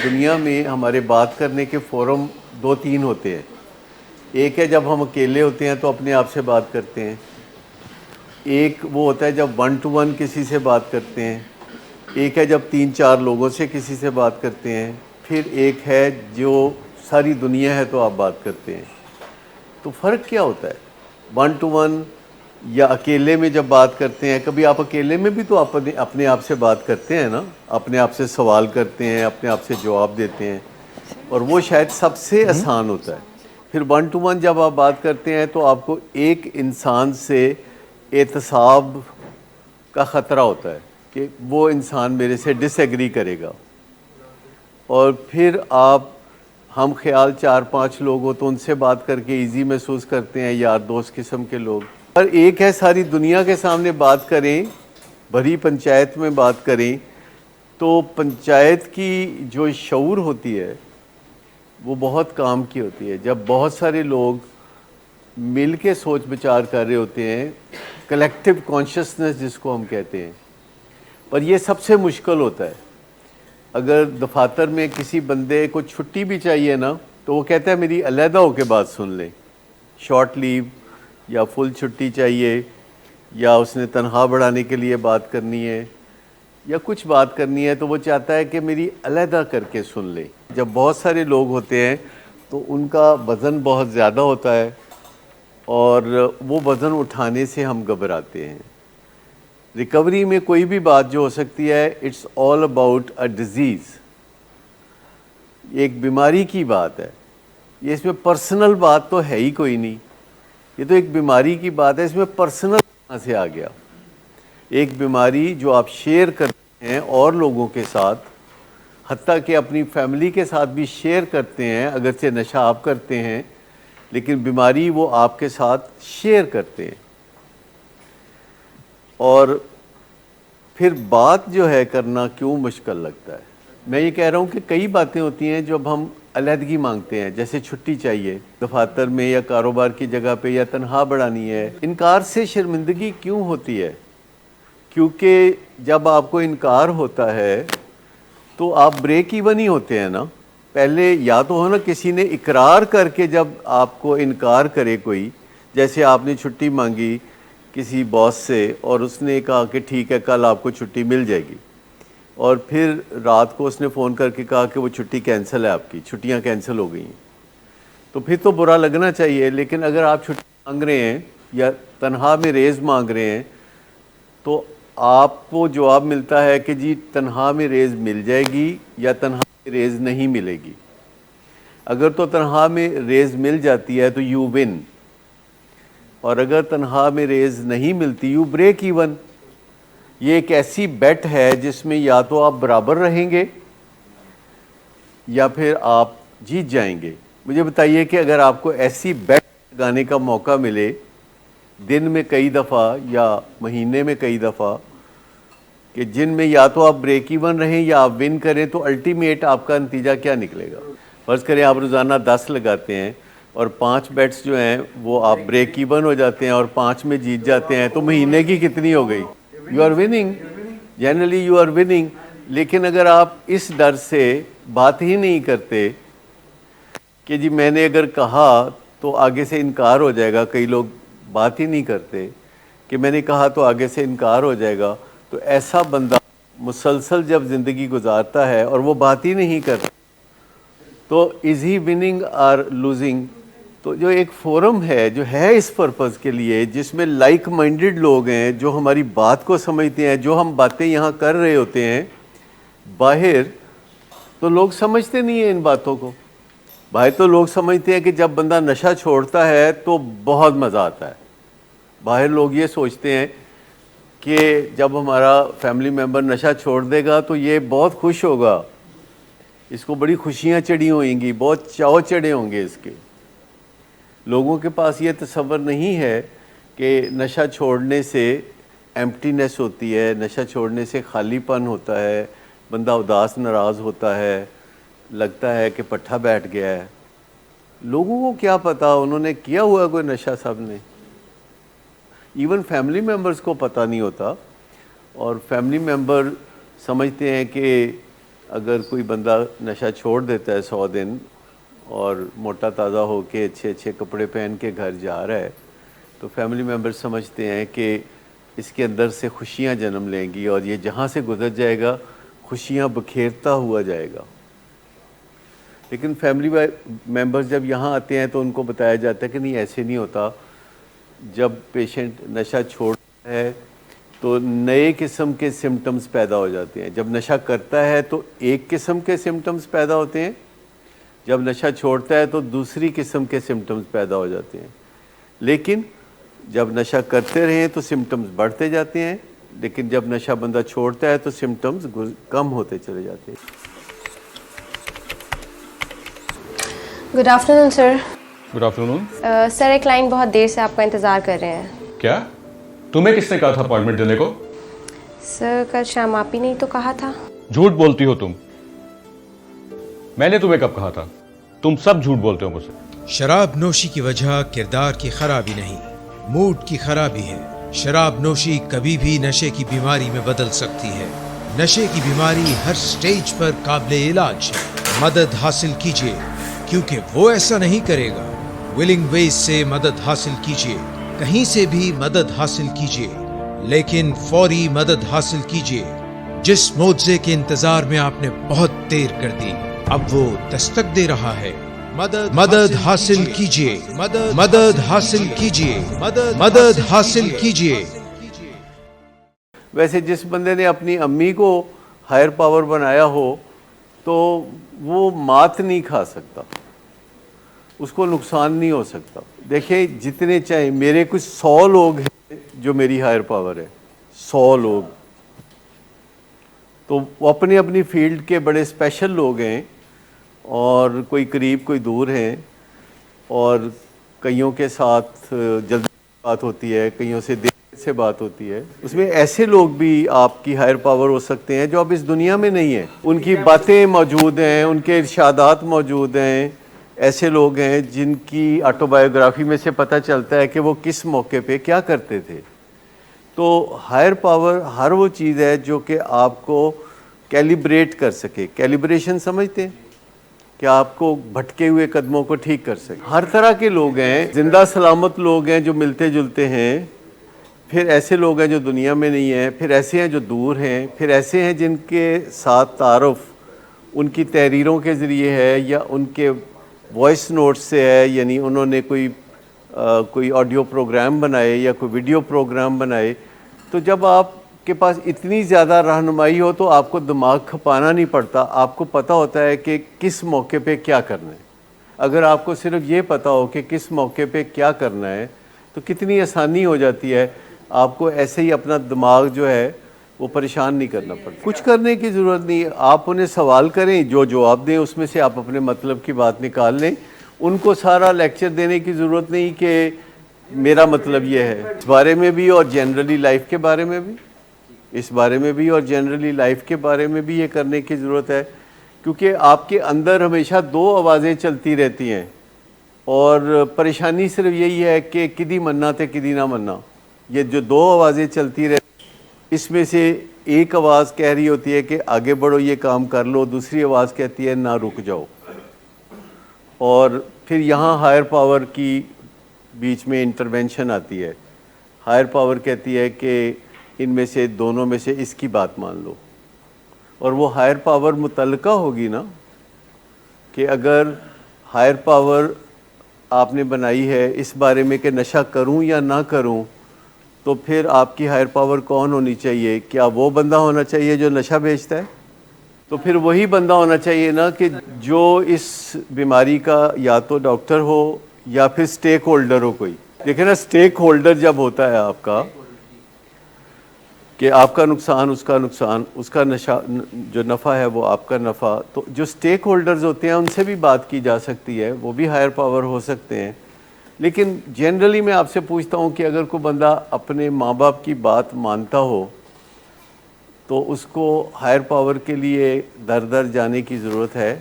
दुनिया में हमारे बात करने के फोरम दो तीन होते हैं। एक है जब हम अकेले होते हैं तो अपने आप से बात करते हैं। एक वो होता है जब वन टू वन किसी से बात करते हैं। एक है जब तीन चार लोगों से किसी से बात करते हैं। फिर एक है जो सारी दुनिया है तो आप बात करते हैं। तो फ़र्क क्या होता है वन टू वन या अकेले में जब बात करते हैं? कभी आप अकेले में भी तो अपने आप से बात करते हैं ना, अपने आप से सवाल करते हैं, अपने आप से जवाब देते हैं, और वो शायद सबसे आसान होता है। फिर वन टू वन जब आप बात करते हैं तो आपको एक इंसान से एहतसाब का ख़तरा होता है कि वो इंसान मेरे से डिसएग्री करेगा, और फिर हम ख्याल चार पांच लोग हो तो उनसे बात करके इजी महसूस करते हैं, यार दोस्त किस्म के लोग। और एक है सारी दुनिया के सामने बात करें, भरी पंचायत में बात करें, तो पंचायत की जो शऊर होती है वो बहुत काम की होती है। जब बहुत सारे लोग मिल के सोच विचार कर रहे होते हैं, कलेक्टिव कॉन्शियसनेस जिसको हम कहते हैं। पर ये सबसे मुश्किल होता है। अगर दफातर में किसी बंदे को छुट्टी भी चाहिए ना, तो वो कहता है मेरी अलहदा होकर बात सुन लें, शॉर्ट लीव या फुल छुट्टी चाहिए, या उसने तनख्वाह बढ़ाने के लिए बात करनी है या कुछ बात करनी है, तो वो चाहता है कि मेरी अलहदा करके सुन ले। जब बहुत सारे लोग होते हैं तो उनका वज़न बहुत ज़्यादा होता है, और वो वज़न उठाने से हम घबराते हैं। रिकवरी में कोई भी बात जो हो सकती है, it's all about a disease, एक बीमारी की बात है। ये इसमें पर्सनल बात तो है ही कोई नहीं, ये तो एक बीमारी की बात है। इसमें पर्सनल कहाँ से आ गया? एक बीमारी जो आप शेयर करते हैं और लोगों के साथ, हत्ता कि अपनी फैमिली के साथ भी शेयर करते हैं। अगरचे नशा आप करते हैं, लेकिन बीमारी वो आपके साथ शेयर करते हैं। और फिर बात जो है करना क्यों मुश्किल लगता है? मैं ये कह रहा हूँ कि कई बातें होती हैं जब हम अलहदगी मांगते हैं, जैसे छुट्टी चाहिए दफातर में या कारोबार की जगह पे, या तनख्वाह बढ़ानी है। इनकार से शर्मिंदगी क्यों होती है? क्योंकि जब आपको इनकार होता है तो आप ब्रेक इवन ही होते हैं ना। पहले या तो हो ना, किसी ने इकरार करके जब आपको इनकार करे कोई, जैसे आपने छुट्टी मांगी किसी बॉस से और उसने कहा कि ठीक है कल आपको छुट्टी मिल जाएगी, और फिर रात को उसने फ़ोन करके कहा कि वो छुट्टी कैंसिल है, आपकी छुट्टियां कैंसिल हो गई हैं, तो फिर तो बुरा लगना चाहिए। लेकिन अगर आप छुट्टी मांग रहे हैं या तनख्वाह में रेज़ मांग रहे हैं, तो आपको जवाब मिलता है कि जी तनख्वाह में रेज़ मिल जाएगी या तनख्वाह में रेज़ नहीं मिलेगी। अगर तो तनख्वाह में रेज़ मिल जाती है तो यू विन, और अगर तनख्वाह में रेज़ नहीं मिलती यू ब्रेक इवन। ये एक ऐसी बेट है जिसमें या तो आप बराबर रहेंगे या फिर आप जीत जाएंगे। मुझे बताइए कि अगर आपको ऐसी बेट लगाने का मौका मिले, दिन में कई दफ़ा या महीने में कई दफ़ा, कि जिनमें या तो आप ब्रेक इवन रहें या आप विन करें, तो अल्टीमेट आपका नतीजा क्या निकलेगा? फ़र्ज़ करें आप रोज़ाना 10 लगाते हैं और 5 बेट्स जो हैं वो आप ब्रेक इवन हो जाते हैं और 5 में जीत जाते हैं, तो महीने की कितनी हो गई? You are winning, generally you are winning. लेकिन अगर आप इस डर से बात ही नहीं करते कि जी मैंने अगर कहा तो आगे से इनकार हो जाएगा, कई लोग बात ही नहीं करते कि मैंने कहा तो आगे से इनकार हो जाएगा, तो ऐसा बंदा मुसलसल जब ज़िंदगी गुजारता है और वो बात ही नहीं करता, तो इज़ ही विनिंग और लूजिंग? तो जो एक फोरम है जो है इस पर्पज़ के लिए, जिसमें लाइक माइंडेड लोग हैं जो हमारी बात को समझते हैं, जो हम बातें यहाँ कर रहे होते हैं, बाहर तो लोग समझते नहीं हैं इन बातों को। बाहर तो लोग समझते हैं कि जब बंदा नशा छोड़ता है तो बहुत मज़ा आता है। बाहर लोग ये सोचते हैं कि जब हमारा फैमिली मेम्बर नशा छोड़ देगा तो ये बहुत खुश होगा, इसको बड़ी खुशियाँ चढ़ी होंगी, बहुत चाव चढ़े होंगे इसके। लोगों के पास ये तसव्वुर नहीं है कि नशा छोड़ने से एम्प्टीनेस होती है, नशा छोड़ने से खालीपन होता है, बंदा उदास नाराज़ होता है, लगता है कि पट्ठा बैठ गया है। लोगों को क्या पता उन्होंने किया हुआ कोई नशा, सब ने। इवन फैमिली मेम्बर्स को पता नहीं होता, और फैमिली मेम्बर समझते हैं कि अगर कोई बंदा नशा छोड़ देता है 100 दिन और मोटा ताज़ा होके अच्छे अच्छे कपड़े पहन के घर जा रहा है, तो फैमिली मेम्बर्स समझते हैं कि इसके अंदर से खुशियाँ जन्म लेंगी और ये जहाँ से गुजर जाएगा खुशियाँ बखेरता हुआ जाएगा। लेकिन फैमिली मेम्बर्स जब यहाँ आते हैं तो उनको बताया जाता है कि नहीं, ऐसे नहीं होता। जब पेशेंट नशा छोड़ता है तो नए किस्म के सिम्टम्स पैदा हो जाते हैं। जब नशा करता है तो एक किस्म के सिम्टम्स पैदा होते हैं, जब नशा छोड़ता है तो दूसरी किस्म के सिम्टम्स पैदा हो जाते हैं। लेकिन जब नशा करते रहें तो सिम्टम्स बढ़ते जाते हैं, लेकिन जब नशा बंदा छोड़ता है तो सिम्टम्स कम होते चले जाते हैं। Good afternoon sir. Good afternoon. Sir एक क्लाइंट बहुत देर से आपका इंतज़ार कर रहे हैं। क्या? तुम्हें किसने कहा था अपॉइंटमेंट देने को? सर कल शाम आप ही नहीं तो कहा था। झूठ बोलती हो तुम। मैंने तुम्हें कब कहा था? तुम सब झूठ बोलते हो मुझसे। शराब नोशी की वजह किरदार की खराबी नहीं, मूड की खराबी है। शराब नोशी कभी भी नशे की बीमारी में बदल सकती है। नशे की बीमारी हर स्टेज पर काबिले इलाज है। मदद हासिल कीजिए, क्योंकि वो ऐसा नहीं करेगा। विलिंग वेज से मदद हासिल कीजिए, कहीं से भी मदद हासिल कीजिए, लेकिन फौरी मदद हासिल कीजिए। जिस मोज़े के इंतजार में आपने बहुत देर कर दी, अब वो दस्तक दे रहा है। मदद हासिल कीजिए, मदद हासिल कीजिए, मदद हासिल कीजिए। वैसे जिस बंदे ने अपनी अम्मी को हायर पावर बनाया हो तो वो मात नहीं खा सकता, उसको नुकसान नहीं हो सकता। देखिए जितने चाहे, मेरे कुछ 100 लोग हैं जो मेरी हायर पावर है, 100 लोग, तो वो अपनी अपनी फील्ड के बड़े स्पेशल लोग हैं और कोई करीब कोई दूर हैं और कईयों के साथ जल्दी बात होती है, कईयों से देर से बात होती है। उसमें ऐसे लोग भी आपकी हायर पावर हो सकते हैं जो अब इस दुनिया में नहीं है, उनकी बातें मौजूद हैं, उनके इरशादात मौजूद हैं। ऐसे लोग हैं जिनकी ऑटोबायोग्राफी में से पता चलता है कि वो किस मौके पे क्या करते थे। तो हायर पावर हर वो चीज़ है जो कि आपको कैलिब्रेट कर सके। कैलिब्रेशन समझते हैं कि आपको भटके हुए कदमों को ठीक कर सके। हर तरह के लोग हैं, जिंदा सलामत लोग हैं जो मिलते जुलते हैं, फिर ऐसे लोग हैं जो दुनिया में नहीं हैं, फिर ऐसे हैं जो दूर हैं, फिर ऐसे हैं जिनके साथ तारुफ उनकी तहरीरों के ज़रिए है या उनके वॉइस नोट से है, यानी उन्होंने कोई ऑडियो प्रोग्राम बनाए या कोई वीडियो प्रोग्राम बनाए। तो जब आपके पास इतनी ज़्यादा रहनुमाई हो तो आपको दिमाग खपाना नहीं पड़ता, आपको पता होता है कि किस मौके पे क्या करना है। अगर आपको सिर्फ ये पता हो कि किस मौके पे क्या करना है तो कितनी आसानी हो जाती है, आपको ऐसे ही अपना दिमाग जो है वो परेशान नहीं करना पड़ता। कुछ करने की ज़रूरत नहीं है, आप उन्हें सवाल करें, जो जवाब दें उसमें से आप अपने मतलब की बात निकाल लें। उनको सारा लेक्चर देने की ज़रूरत नहीं कि मेरा मतलब ये है। इस बारे में भी और जनरली लाइफ के बारे में भी, इस बारे में भी और जनरली लाइफ के बारे में भी ये करने की ज़रूरत है, क्योंकि आपके अंदर हमेशा 2 आवाज़ें चलती रहती हैं और परेशानी सिर्फ यही है कि किदी मन्ना ते किदी ना मन्ना। ये जो 2 आवाज़ें चलती रहती, इसमें से एक आवाज़ कह रही होती है कि आगे बढ़ो, ये काम कर लो, दूसरी आवाज़ कहती है ना रुक जाओ। और फिर यहाँ हायर पावर की बीच में इंटरवेंशन आती है। हायर पावर कहती है कि इनमें से दोनों में से इसकी बात मान लो, और वो हायर पावर मुतल्लका होगी ना, कि अगर हायर पावर आपने बनाई है इस बारे में कि नशा करूं या ना करूं, तो फिर आपकी हायर पावर कौन होनी चाहिए? क्या वो बंदा होना चाहिए जो नशा बेचता है? तो फिर वही बंदा होना चाहिए ना कि जो इस बीमारी का या तो डॉक्टर हो या फिर स्टेक होल्डर हो कोई। देखिए ना, स्टेक होल्डर जब होता है आपका, कि आपका नुकसान उसका नुकसान, उसका नशा जो नफ़ा है वो आपका नफ़ा, तो जो स्टेक होल्डर्स होते हैं उनसे भी बात की जा सकती है, वो भी हायर पावर हो सकते हैं। लेकिन जनरली मैं आपसे पूछता हूँ कि अगर कोई बंदा अपने माँ बाप की बात मानता हो तो उसको हायर पावर के लिए दर दर जाने की ज़रूरत है।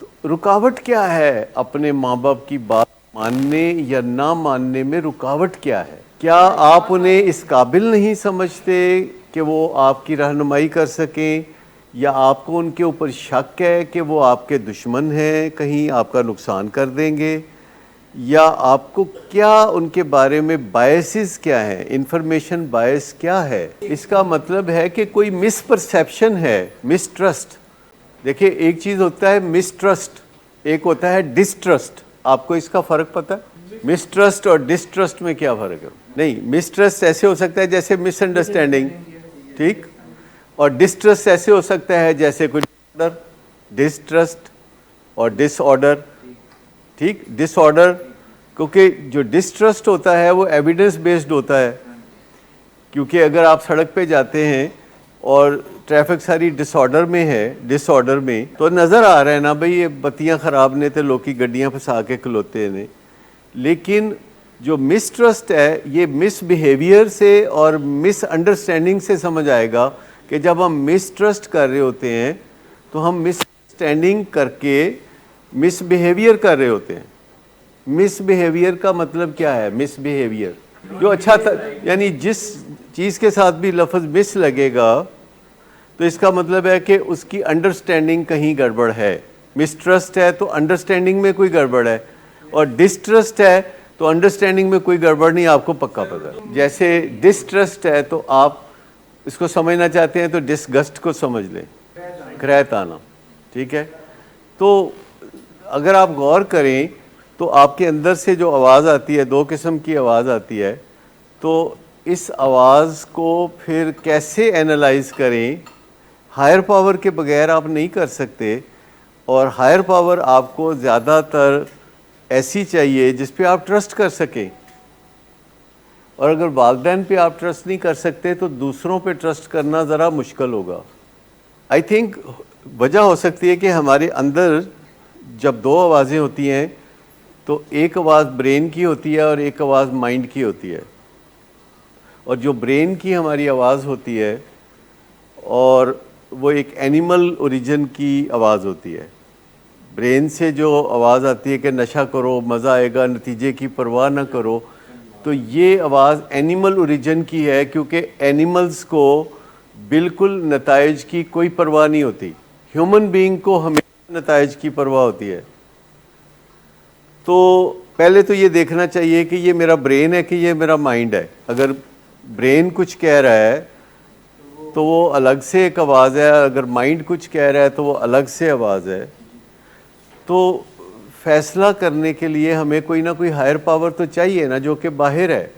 तो रुकावट क्या है अपने माँ बाप की बात मानने या ना मानने में? रुकावट क्या है? क्या आप उन्हें इस काबिल नहीं समझते कि वो आपकी रहनुमाई कर सकें या आपको उनके ऊपर शक है कि वो आपके दुश्मन हैं, कहीं आपका नुकसान कर देंगे, या आपको क्या उनके बारे में बायसेस क्या है, इंफॉर्मेशन बायस क्या है। इसका मतलब है कि कोई मिसपरसेप्शन है, मिसट्रस्ट। देखिए, एक चीज़ होता है मिसट्रस्ट, एक होता है डिसट्रस्ट। आपको इसका फ़र्क पता है? मिसट्रस्ट और डिसट्रस्ट में क्या फ़र्क है? नहीं, मिसट्रस्ट ऐसे हो सकता है जैसे मिसअंडरस्टैंडिंग, ठीक, और डिसट्रस्ट ऐसे हो सकता है जैसे कोई डिसऑर्डर, डिसट्रस्ट और डिसऑर्डर, ठीक। डिसऑर्डर, क्योंकि जो डिसट्रस्ट होता है वो एविडेंस बेस्ड होता है, क्योंकि अगर आप सड़क पे जाते हैं और ट्रैफिक सारी डिसऑर्डर में है, डिसऑर्डर में, तो नज़र आ रहा है ना भाई ये बत्तियां ख़राब ने तो लोग की गड्डियाँ फंसा के खलोते ने। लेकिन जो मिसट्रस्ट है ये मिसबिहेवियर से और मिसअंडरस्टैंडिंग से समझ आएगा कि जब हम मिसट्रस्ट कर रहे होते हैं तो हम मिसअंडरस्टैंडिंग करके मिसबिहेवियर कर रहे होते हैं। मिसबिहेवियर का मतलब क्या है? मिसबिहेवियर जो अच्छा था, यानी जिस चीज़ के साथ भी लफ्ज़ मिस लगेगा तो इसका मतलब है कि उसकी अंडरस्टैंडिंग कहीं गड़बड़ है। मिसट्रस्ट है तो अंडरस्टैंडिंग में कोई गड़बड़ है, और डिसट्रस्ट है तो अंडरस्टैंडिंग में कोई गड़बड़ नहीं, आपको पक्का पता है। जैसे डिसट्रस्ट है तो आप इसको समझना चाहते हैं तो डिसगस्ट को समझ लें, करैत आना, ठीक है। तो अगर आप गौर करें तो आपके अंदर से जो आवाज़ आती है, दो किस्म की आवाज़ आती है, तो इस आवाज़ को फिर कैसे एनालाइज करें? हायर पावर के बगैर आप नहीं कर सकते, और हायर पावर आपको ज़्यादातर ऐसी चाहिए जिस पे आप ट्रस्ट कर सकें। और अगर वालिदैन पे आप ट्रस्ट नहीं कर सकते तो दूसरों पे ट्रस्ट करना ज़रा मुश्किल होगा। आई थिंक वजह हो सकती है कि हमारे अंदर जब दो आवाज़ें होती हैं तो एक आवाज़ ब्रेन की होती है और एक आवाज़ माइंड की होती है। और जो ब्रेन की हमारी आवाज़ होती है और वो एक एनिमल ओरिजिन की आवाज़ होती है। ब्रेन से जो आवाज़ आती है कि नशा करो, मज़ा आएगा, नतीजे की परवाह ना करो, तो ये आवाज़ एनिमल ओरिजिन की है, क्योंकि एनिमल्स को बिल्कुल नताइज की कोई परवाह नहीं होती। ह्यूमन बीइंग को हमेशा नताइज की परवाह होती है। तो पहले तो ये देखना चाहिए कि ये मेरा ब्रेन है कि ये मेरा माइंड है। अगर ब्रेन कुछ कह रहा है तो वो अलग से एक आवाज़ है, अगर माइंड कुछ कह रहा है तो वो अलग से आवाज़ है। तो फैसला करने के लिए हमें कोई ना कोई हायर पावर तो चाहिए ना, जो कि बाहर है,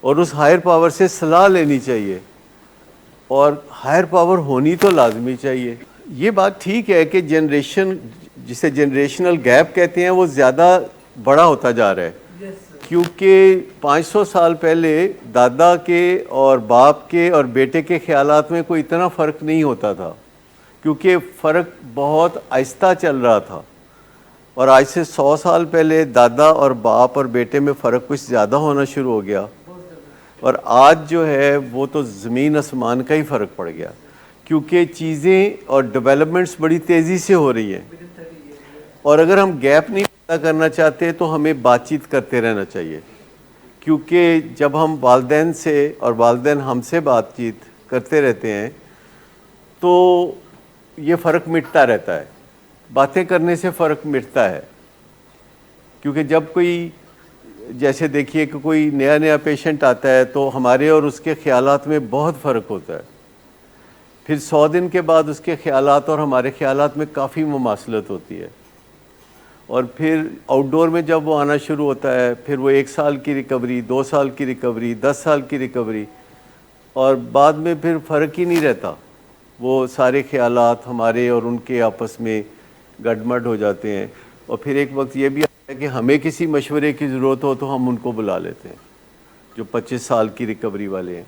और उस हायर पावर से सलाह लेनी चाहिए, और हायर पावर होनी तो लाजमी चाहिए। ये बात ठीक है कि जनरेशन, जिसे जनरेशनल गैप कहते हैं, वो ज़्यादा बड़ा होता जा रहा है, क्योंकि 500 साल पहले दादा के और बाप के और बेटे के ख्यालात में कोई इतना फ़र्क नहीं होता था, क्योंकि फ़र्क बहुत आहिस्ता चल रहा था। और आज से 100 साल पहले दादा और बाप और बेटे में फ़र्क कुछ ज़्यादा होना शुरू हो गया, और आज जो है वो तो ज़मीन आसमान का ही फ़र्क पड़ गया, क्योंकि चीज़ें और डेवलपमेंट्स बड़ी तेज़ी से हो रही हैं। और अगर हम गैप नहीं पैदा करना चाहते तो हमें बातचीत करते रहना चाहिए, क्योंकि जब हम वालिदैन से और वालिदैन हमसे बातचीत करते रहते हैं तो ये फ़र्क मिटता रहता है। बातें करने से फ़र्क मिटता है, क्योंकि जब कोई, जैसे देखिए कि कोई नया नया पेशेंट आता है तो हमारे और उसके ख़यालात में बहुत फ़र्क होता है। फिर 100 दिन के बाद उसके ख़यालात और हमारे ख़यालात में काफ़ी मुमासलत होती है, और फिर आउटडोर में जब वो आना शुरू होता है, फिर वो 1 साल की रिकवरी, 2 साल की रिकवरी, 10 साल की रिकवरी, और बाद में फिर फ़र्क ही नहीं रहता। वो सारे ख़यालात हमारे और उनके आपस में गड़मड़ हो जाते हैं, और फिर एक वक्त ये भी आता है कि हमें किसी मशवरे की ज़रूरत हो तो हम उनको बुला लेते हैं, जो 25 साल की रिकवरी वाले हैं।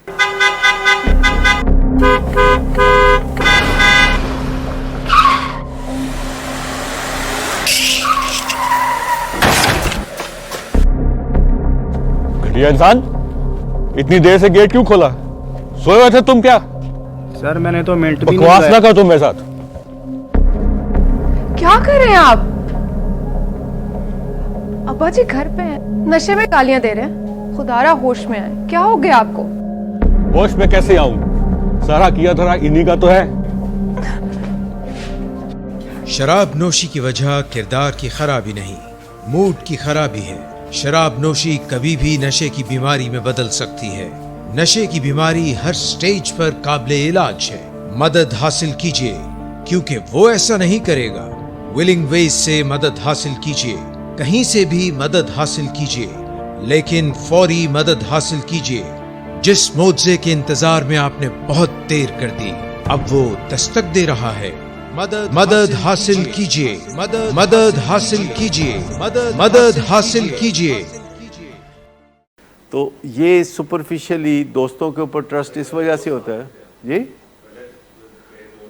घटिया इंसान, इतनी देर से गेट क्यों खोला? सोए हुए थे तुम क्या? सर मैंने तो मिनट भी बकवास ना कर तुम मेरे साथ। क्या कर रहे हैं आप? अब्बा जी घर पे हैं, नशे में गालियां दे रहे हैं। खुदारा होश में आए, क्या हो गया आपको? होश में कैसे आऊं? सारा किया धरा इन्हीं का तो है। शराब नोशी की वजह किरदार की खराबी नहीं, मूड की खराबी है। शराब नोशी कभी भी नशे की बीमारी में बदल सकती है। नशे की बीमारी हर स्टेज पर काबिले इलाज है। मदद हासिल कीजिए, क्योंकि वो ऐसा नहीं करेगा। विलिंग वेज से मदद हासिल कीजिए, कहीं से भी मदद हासिल कीजिए, लेकिन फौरी मदद हासिल कीजिए। जिस मुआवजे के इंतजार में आपने बहुत देर कर दी, अब वो दस्तक दे रहा है। मदद हासिल कीजिए, मदद हासिल कीजिए, मदद हासिल कीजिए। तो ये सुपरफिशियली दोस्तों के ऊपर ट्रस्ट इस वजह से होता है जी।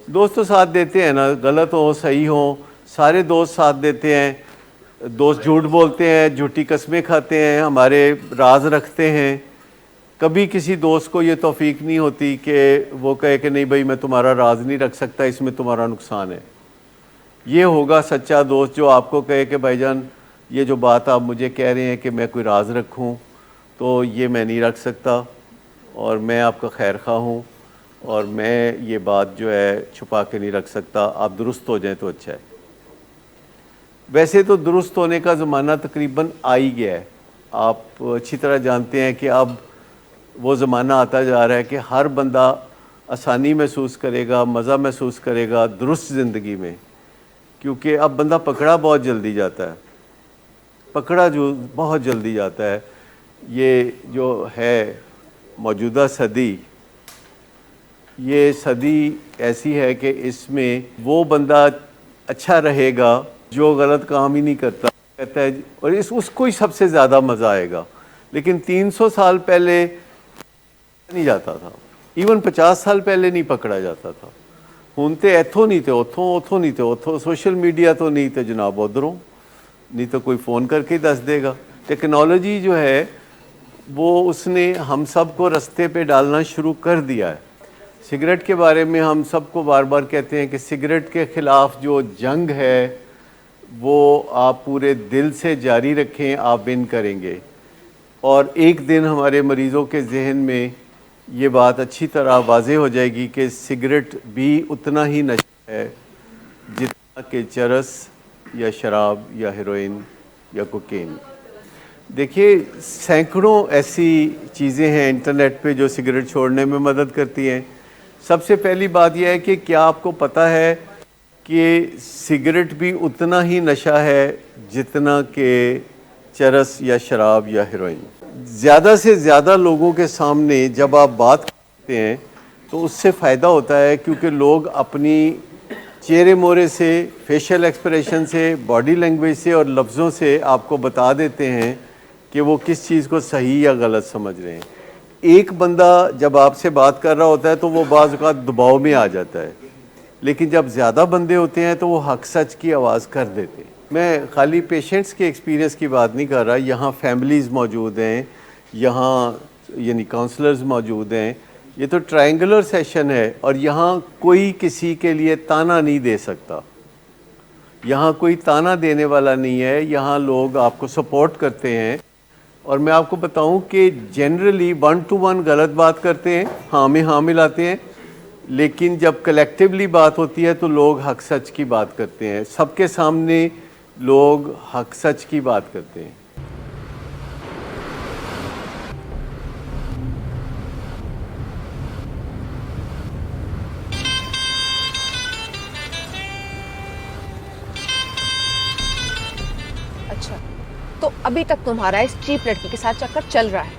दोस्त तो साथ देते हैं ना, गलत हो सही हो, सारे दोस्त साथ देते हैं। दोस्त झूठ बोलते हैं, झूठी कस्में खाते हैं, हमारे राज रखते हैं। कभी किसी दोस्त को ये तौफीक नहीं होती कि वो कहे कि नहीं भाई मैं तुम्हारा राज नहीं रख सकता, इसमें तुम्हारा नुकसान है। ये होगा सच्चा दोस्त जो आपको कहे कि भाईजान ये जो बात आप मुझे कह रहे हैं कि मैं कोई राज रखूं, तो ये मैं नहीं रख सकता और मैं आपका खैर खा हूँ और मैं ये बात जो है छुपा के नहीं रख सकता, आप दुरुस्त हो जाएं तो अच्छा है। वैसे तो दुरुस्त होने का ज़माना तकरीबन आ ही गया है। आप अच्छी तरह जानते हैं कि अब वो ज़माना आता जा रहा है कि हर बंदा आसानी महसूस करेगा, मज़ा महसूस करेगा दुरुस्त ज़िंदगी में, क्योंकि अब बंदा पकड़ा बहुत जल्दी जाता है, पकड़ा जो बहुत जल्दी जाता है। ये जो है मौजूदा सदी, ये सदी ऐसी है कि इसमें वो बंदा अच्छा रहेगा जो गलत काम ही नहीं करता, कहता है और उसको ही सबसे ज़्यादा मज़ा आएगा। लेकिन 300 साल पहले नहीं जाता था, इवन 50 साल पहले नहीं पकड़ा जाता था। हुण ते इत्थों नहीं थे उथों नहीं थे उथों, सोशल मीडिया तो नहीं थे जनाब उधरों, नहीं तो कोई फ़ोन करके ही दस देगा। टेक्नोलॉजी जो है वो उसने हम सब को रास्ते पे डालना शुरू कर दिया है। सिगरेट के बारे में हम सबको बार बार कहते हैं कि सिगरेट के ख़िलाफ़ जो जंग है वो आप पूरे दिल से जारी रखें, आप विन करेंगे। और एक दिन हमारे मरीज़ों के जहन में ये बात अच्छी तरह वाज़े हो जाएगी कि सिगरेट भी उतना ही नशा है जितना कि चरस या शराब या हेरोइन या कोकेन। देखिए सैकड़ों ऐसी चीज़ें हैं इंटरनेट पे जो सिगरेट छोड़ने में मदद करती हैं। सबसे पहली बात यह है कि क्या आपको पता है कि सिगरेट भी उतना ही नशा है जितना कि चरस या शराब या हेरोइन। ज़्यादा से ज़्यादा लोगों के सामने जब आप बात करते हैं तो उससे फ़ायदा होता है, क्योंकि लोग अपनी चेहरे मोहरे से, फेशियल एक्सप्रेशन से, बॉडी लैंग्वेज से और लफ्ज़ों से आपको बता देते हैं कि वो किस चीज़ को सही या गलत समझ रहे हैं। एक बंदा जब आपसे बात कर रहा होता है तो वो बाज़ औक़ात दबाव में आ जाता है, लेकिन जब ज़्यादा बंदे होते हैं तो वो हक सच की आवाज़ कर देते हैं। मैं खाली पेशेंट्स के एक्सपीरियंस की बात नहीं कर रहा, यहाँ फैमिलीज़ मौजूद हैं, यहाँ यानी काउंसलर्स मौजूद हैं। ये तो ट्रायंगुलर सेशन है और यहाँ कोई किसी के लिए ताना नहीं दे सकता, यहाँ कोई ताना देने वाला नहीं है, यहाँ लोग आपको सपोर्ट करते हैं। और मैं आपको बताऊं कि जनरली 1 to 1 गलत बात करते हैं, हाँ में हाँ मिलाते हैं, लेकिन जब कलेक्टिवली बात होती है तो लोग हक सच की बात करते हैं। सबके सामने लोग हक सच की बात करते हैं। अच्छा, तो अभी तक तुम्हारा इस चीप लड़की के साथ चक्कर चल रहा है?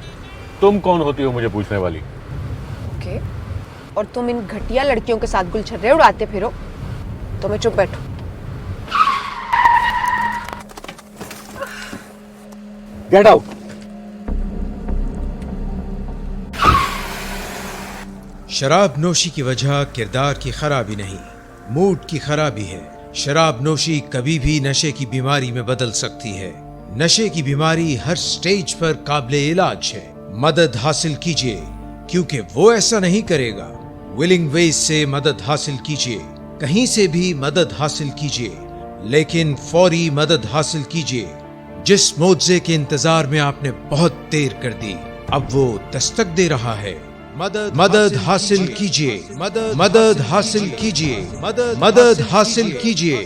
तुम कौन होती हो मुझे पूछने वाली? ओके, और तुम इन घटिया लड़कियों के साथ गुलछर्रे उड़ाते फिरो तो मैं चुप बैठूं? Get out. शराब नोशी की वजह किरदार की खराबी नहीं, मूड की खराबी है। शराब नोशी कभी भी नशे की बीमारी में बदल सकती है। नशे की बीमारी हर स्टेज पर काबिले इलाज है। मदद हासिल कीजिए, क्योंकि वो ऐसा नहीं करेगा। विलिंग वेज से मदद हासिल कीजिए, कहीं से भी मदद हासिल कीजिए, लेकिन फौरी मदद हासिल कीजिए। जिस मुआवजे के इंतजार में आपने बहुत देर कर दी, अब वो दस्तक दे रहा है। मदद हासिल कीजिए, मदद हासिल कीजिए, मदद हासिल कीजिए।